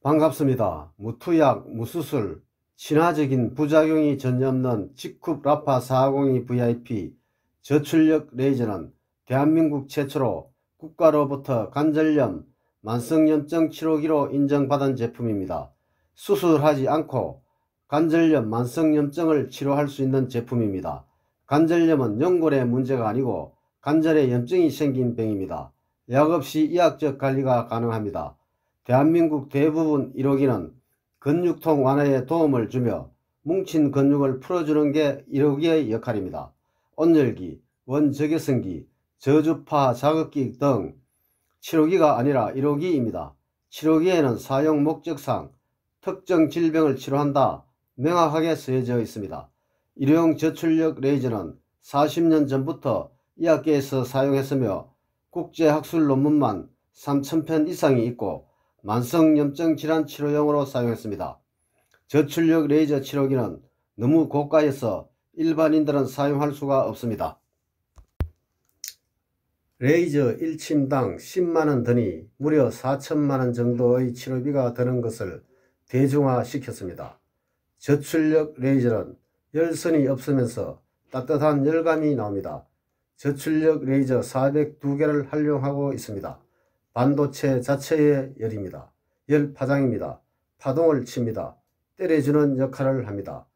반갑습니다. 무투약, 무수술, 친화적인 부작용이 전혀 없는 직흡 라파 402 VIP 저출력 레이저는 대한민국 최초로 국가로부터 관절염, 만성염증 치료기로 인정받은 제품입니다. 수술하지 않고 관절염, 만성염증을 치료할 수 있는 제품입니다. 관절염은 연골의 문제가 아니고 관절에 염증이 생긴 병입니다. 약 없이 의학적 관리가 가능합니다. 대한민국 대부분 1호기는 근육통 완화에 도움을 주며 뭉친 근육을 풀어주는 게 1호기의 역할입니다. 온열기, 원적외선기, 저주파 자극기 등 치료기가 아니라 1호기입니다. 치료기에는 사용 목적상 특정 질병을 치료한다 명확하게 쓰여져 있습니다. 일회용 저출력 레이저는 40년 전부터 의학계에서 사용했으며 국제학술 논문만 3,000편 이상이 있고 만성염증 질환 치료용으로 사용했습니다. 저출력 레이저 치료기는 너무 고가여서 일반인들은 사용할 수가 없습니다. 레이저 1침당 10만원 드니 무려 4천만원 정도의 치료비가 드는 것을 대중화시켰습니다. 저출력 레이저는 열선이 없으면서 따뜻한 열감이 나옵니다. 저출력 레이저 402개를 활용하고 있습니다. 반도체 자체의 열입니다. 열 파장입니다. 파동을 칩니다. 때려주는 역할을 합니다.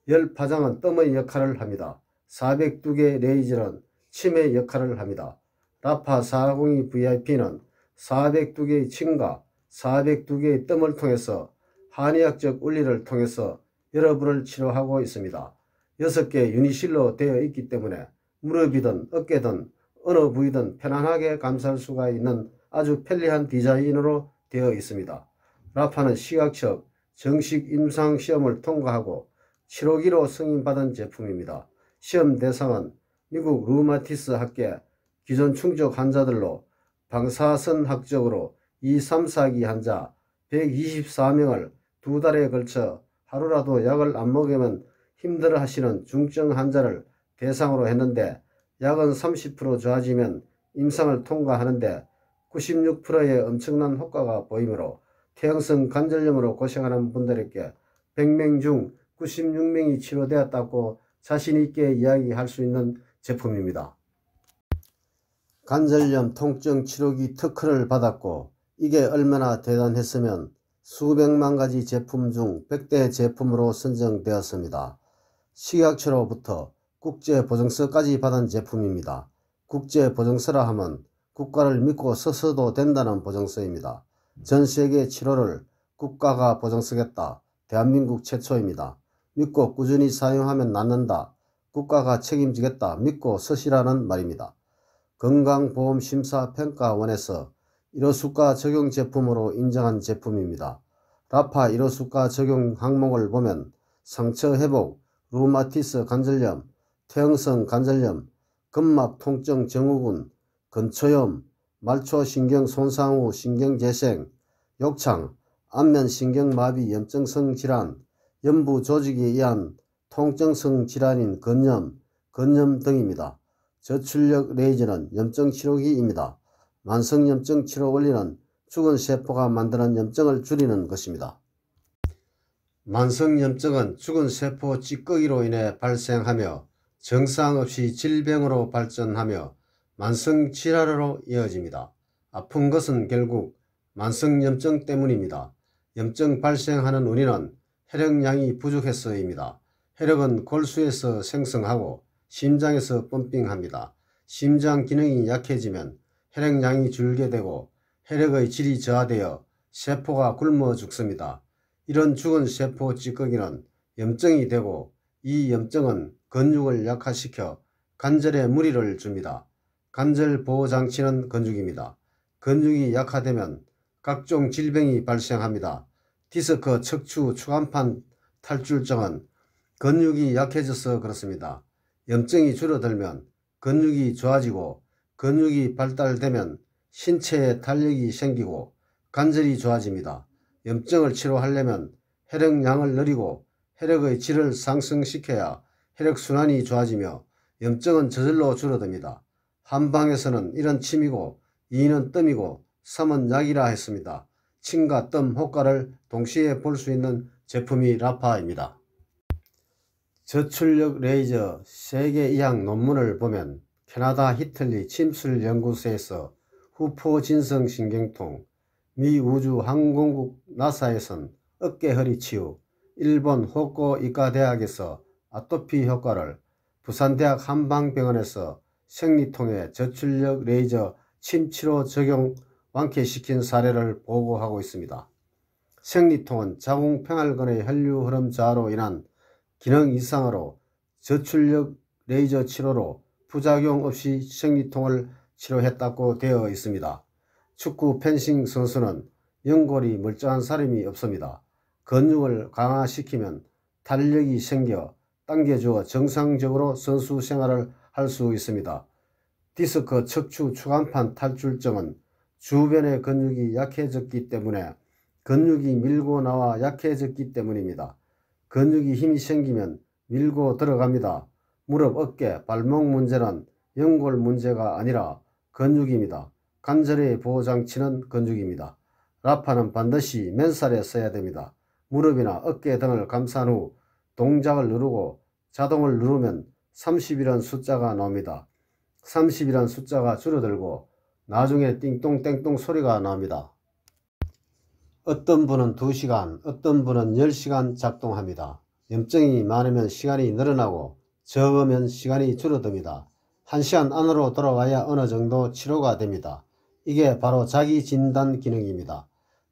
열 파장은 뜸의 역할을 합니다. 402개 레이저는 침의 역할을 합니다. 라파 402 VIP는 402개의 침과 402개의 뜸을 통해서 한의학적 원리를 통해서 여러분을 치료하고 있습니다. 6개 유니실로 되어 있기 때문에 무릎이든 어깨든 어느 부위든 편안하게 감쌀 수가 있는 아주 편리한 디자인으로 되어 있습니다. 라파는 식약처 정식 임상시험을 통과하고 치료기로 승인받은 제품입니다. 시험 대상은 미국 류마티스 학계 기존 충족 환자들로 방사선학적으로 2, 3, 4기 환자 124명을 2달에 걸쳐 하루라도 약을 안 먹으면 힘들어 하시는 중증 환자를 대상으로 했는데 약은 30% 좋아지면 임상을 통과하는데 96%의 엄청난 효과가 보이므로 퇴행성 관절염으로 고생하는 분들에게 100명 중 96명이 치료되었다고 자신있게 이야기할 수 있는 제품입니다. 관절염 통증 치료기 특허를 받았고 이게 얼마나 대단했으면 수백만 가지 제품 중 100대 제품으로 선정되었습니다. 식약처로부터 국제보증서까지 받은 제품입니다. 국제보증서라 하면 국가를 믿고 써서도 된다는 보증서입니다. 전세계 치료를 국가가 보증서겠다. 대한민국 최초입니다. 믿고 꾸준히 사용하면 낫는다. 국가가 책임지겠다. 믿고 쓰시라는 말입니다. 건강보험심사평가원에서 1호수가 적용 제품으로 인정한 제품입니다. 라파 1호수가 적용 항목을 보면 상처 회복, 류마티스 관절염, 퇴행성 관절염, 근막 통증 증후군, 근초염, 말초신경 손상 후 신경재생, 욕창, 안면신경마비 염증성 질환, 연부 조직에 의한 통증성 질환인 건염, 건염 등입니다. 저출력 레이저는 염증 치료기입니다. 만성염증 치료 원리는 죽은 세포가 만드는 염증을 줄이는 것입니다. 만성염증은 죽은 세포 찌꺼기로 인해 발생하며 정상 없이 질병으로 발전하며 만성질환으로 이어집니다. 아픈 것은 결국 만성염증 때문입니다. 염증 발생하는 원인은 혈액량이 부족해서입니다. 혈액은 골수에서 생성하고 심장에서 펌핑합니다. 심장 기능이 약해지면 혈액량이 줄게 되고 혈액의 질이 저하되어 세포가 굶어 죽습니다. 이런 죽은 세포 찌꺼기는 염증이 되고 이 염증은 근육을 약화시켜 관절에 무리를 줍니다. 관절 보호장치는 근육입니다. 근육이 약화되면 각종 질병이 발생합니다. 디스크, 척추, 추간판 탈출증은 근육이 약해져서 그렇습니다. 염증이 줄어들면 근육이 좋아지고 근육이 발달되면 신체에 탄력이 생기고 관절이 좋아집니다. 염증을 치료하려면 혈액량을 늘리고 혈액의 질을 상승시켜야 혈액순환이 좋아지며 염증은 저절로 줄어듭니다. 한방에서는 1은 침이고 2는 뜸이고 3은 약이라 했습니다. 침과 뜸 효과를 동시에 볼 수 있는 제품이 라파입니다. 저출력 레이저 세계 이학 논문을 보면 캐나다 히틀리 침술연구소에서 후포진성 신경통, 미 우주항공국 나사에선 어깨 허리 치유, 일본 호코이과대학에서 아토피 효과를, 부산대학 한방병원에서 생리통에 저출력 레이저 침치료 적용 완쾌시킨 사례를 보고하고 있습니다. 생리통은 자궁평활근의 혈류 흐름 저하로 인한 기능 이상으로 저출력 레이저 치료로 부작용 없이 생리통을 치료했다고 되어 있습니다. 축구 펜싱 선수는 연골이 멀쩡한 사람이 없습니다. 근육을 강화시키면 탄력이 생겨 당겨주어 정상적으로 선수 생활을 할 수 있습니다. 디스크 척추 추간판 탈출증은 주변의 근육이 약해졌기 때문에 근육이 밀고 나와 약해졌기 때문입니다. 근육이 힘이 생기면 밀고 들어갑니다. 무릎, 어깨, 발목 문제는 연골 문제가 아니라 근육입니다. 관절의 보호장치는 근육입니다. 라파는 반드시 맨살에 써야 됩니다. 무릎이나 어깨 등을 감싼 후 동작을 누르고 자동을 누르면 30이라는 숫자가 나옵니다. 30이라는 숫자가 줄어들고 나중에 띵똥땡똥 소리가 나옵니다. 어떤 분은 2시간, 어떤 분은 10시간 작동합니다. 염증이 많으면 시간이 늘어나고 적으면 시간이 줄어듭니다. 1시간 안으로 돌아와야 어느 정도 치료가 됩니다. 이게 바로 자기 진단 기능입니다.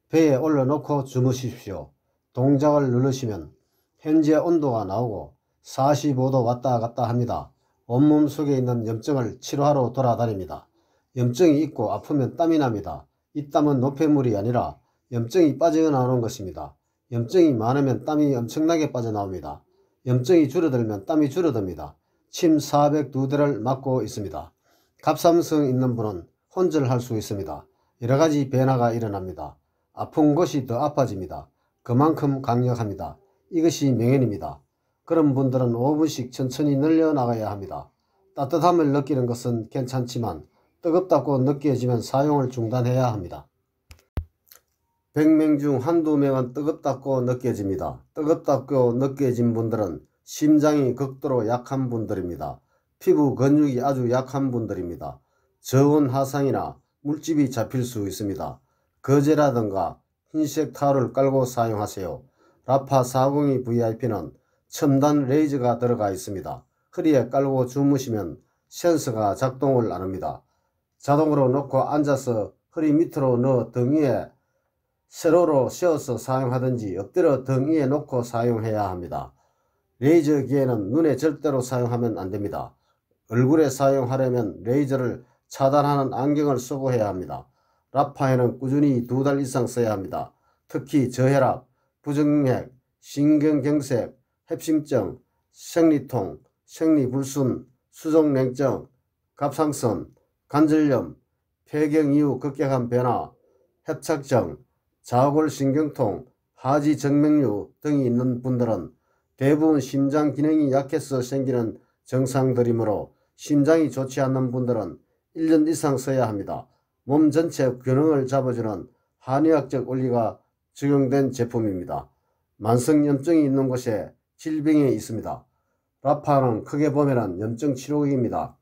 배에 올려놓고 주무십시오. 동작을 누르시면 현재 온도가 나오고 45도 왔다 갔다 합니다. 온몸 속에 있는 염증을 치료하러 돌아다닙니다. 염증이 있고 아프면 땀이 납니다. 이 땀은 노폐물이 아니라 염증이 빠져나오는 것입니다. 염증이 많으면 땀이 엄청나게 빠져나옵니다. 염증이 줄어들면 땀이 줄어듭니다. 침 402대를 맞고 있습니다. 갑상선 있는 분은 혼절할 수 있습니다. 여러가지 변화가 일어납니다. 아픈 곳이 더 아파집니다. 그만큼 강력합니다. 이것이 명현입니다. 그런 분들은 5분씩 천천히 늘려나가야 합니다. 따뜻함을 느끼는 것은 괜찮지만 뜨겁다고 느껴지면 사용을 중단해야 합니다. 100명 중 한두 명은 뜨겁다고 느껴집니다. 뜨겁다고 느껴진 분들은 심장이 극도로 약한 분들입니다. 피부 근육이 아주 약한 분들입니다. 저온 하상이나 물집이 잡힐 수 있습니다. 거제라든가 흰색 타올을 깔고 사용하세요. 라파 402 VIP는 첨단 레이저가 들어가 있습니다. 허리에 깔고 주무시면 센서가 작동을 안 합니다. 자동으로 놓고 앉아서 허리 밑으로 넣어 등 위에 세로로 세워서 사용하든지 엎드려 등 위에 놓고 사용해야 합니다. 레이저 기계는 눈에 절대로 사용하면 안됩니다. 얼굴에 사용하려면 레이저를 차단하는 안경을 쓰고 해야 합니다. 라파에는 꾸준히 2달 이상 써야 합니다. 특히 저혈압, 부정맥, 신경경색, 협심증, 생리통, 생리불순, 수족냉증, 갑상선, 관절염, 폐경 이후 급격한 변화, 협착증, 좌골신경통, 하지정맥류 등이 있는 분들은 대부분 심장 기능이 약해서 생기는 증상들이므로 심장이 좋지 않는 분들은 1년 이상 써야 합니다. 몸 전체 균형을 잡아주는 한의학적 원리가 적용된 제품입니다. 만성염증이 있는 곳에 질병이 있습니다. 라파는 크게 보면 염증 치료기입니다.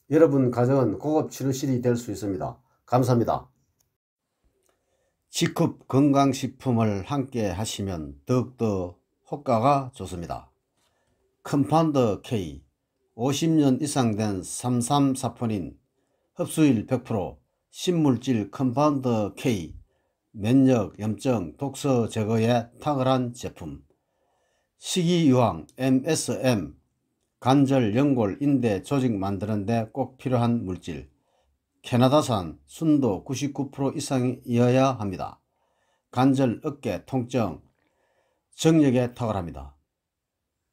여러분 가정은 고급 치료실이 될 수 있습니다. 감사합니다. G컵 건강식품을 함께 하시면 더욱더 효과가 좋습니다. 컴파운드 K 50년 이상 된 삼삼사포닌 흡수율 100% 신물질 컴파운드 K 면역, 염증, 독소 제거에 탁월한 제품. 식이유황 MSM 관절, 연골, 인대, 조직 만드는 데 꼭 필요한 물질. 캐나다산 순도 99% 이상이어야 합니다. 관절, 어깨, 통증, 정력에 탁월합니다.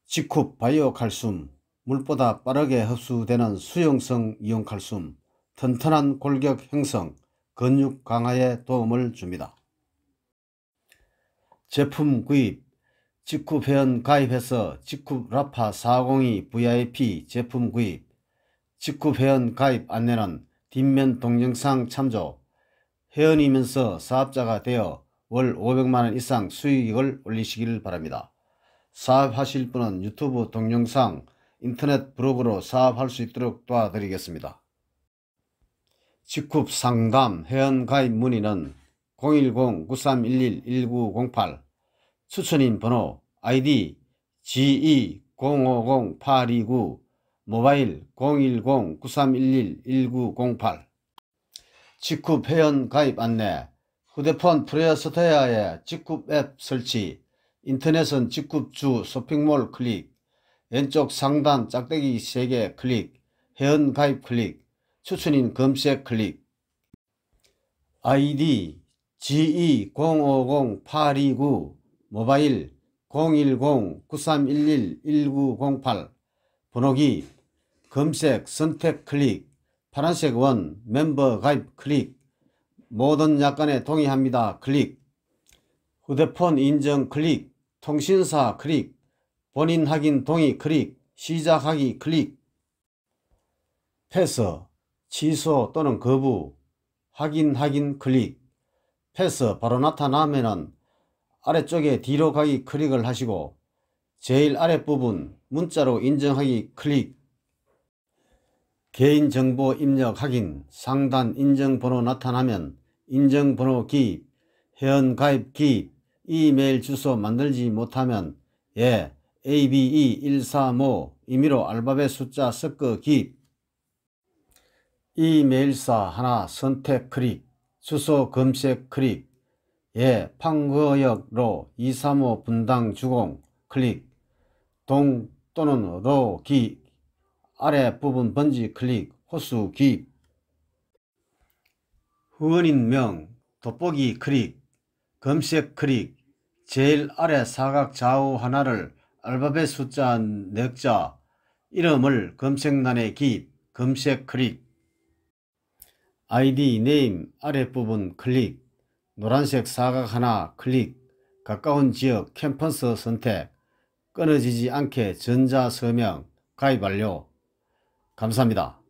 G컵 바이오칼슘 물보다 빠르게 흡수되는 수용성 이온칼슘 튼튼한 골격 형성, 근육 강화에 도움을 줍니다. 제품 구입 G컵 회원 가입해서 G컵 라파 402 VIP 제품 구입. G컵 회원 가입 안내는 뒷면 동영상 참조. 회원이면서 사업자가 되어 월 500만원 이상 수익을 올리시길 바랍니다. 사업하실 분은 유튜브 동영상, 인터넷 브로그로 사업할 수 있도록 도와드리겠습니다. 직급 상담 회원가입 문의는 010-9311-1908 추천인 번호 ID GE050829 모바일 010-9311-1908 직급 회원 가입 안내 휴대폰 플레이스토어에 직급 앱 설치 인터넷은 직급주 쇼핑몰 클릭 왼쪽 상단 짝대기 3개 클릭 회원 가입 클릭 추천인 검색 클릭 ID GE050829 모바일 010-9311-1908 번호기 검색 선택 클릭 파란색 원 멤버 가입 클릭 모든 약관에 동의합니다 클릭 휴대폰 인증 클릭 통신사 클릭 본인 확인 동의 클릭 시작하기 클릭 패스 취소 또는 거부 확인 클릭 패스 바로 나타나면은 아래쪽에 뒤로 가기 클릭을 하시고 제일 아랫부분 문자로 인정하기 클릭 개인정보 입력 확인 상단 인정번호 나타나면 인정번호 기입 회원가입 기입 이메일 주소 만들지 못하면 예 ABE135 임의로 알파벳 숫자 섞어 기입 이메일사 하나 선택 클릭 주소 검색 클릭 예 판거역로 235 분당 주공 클릭 동 또는 로 기 아래 부분 번지 클릭 호수 기입 후원인명 돋보기 클릭 검색 클릭 제일 아래 사각 좌우 하나를 알파벳 숫자 4자 이름을 검색란에 기입 검색 클릭 ID 네임 아랫부분 클릭 노란색 사각 하나 클릭 가까운 지역 캠퍼스 선택 끊어지지 않게 전자서명 가입 완료 감사합니다.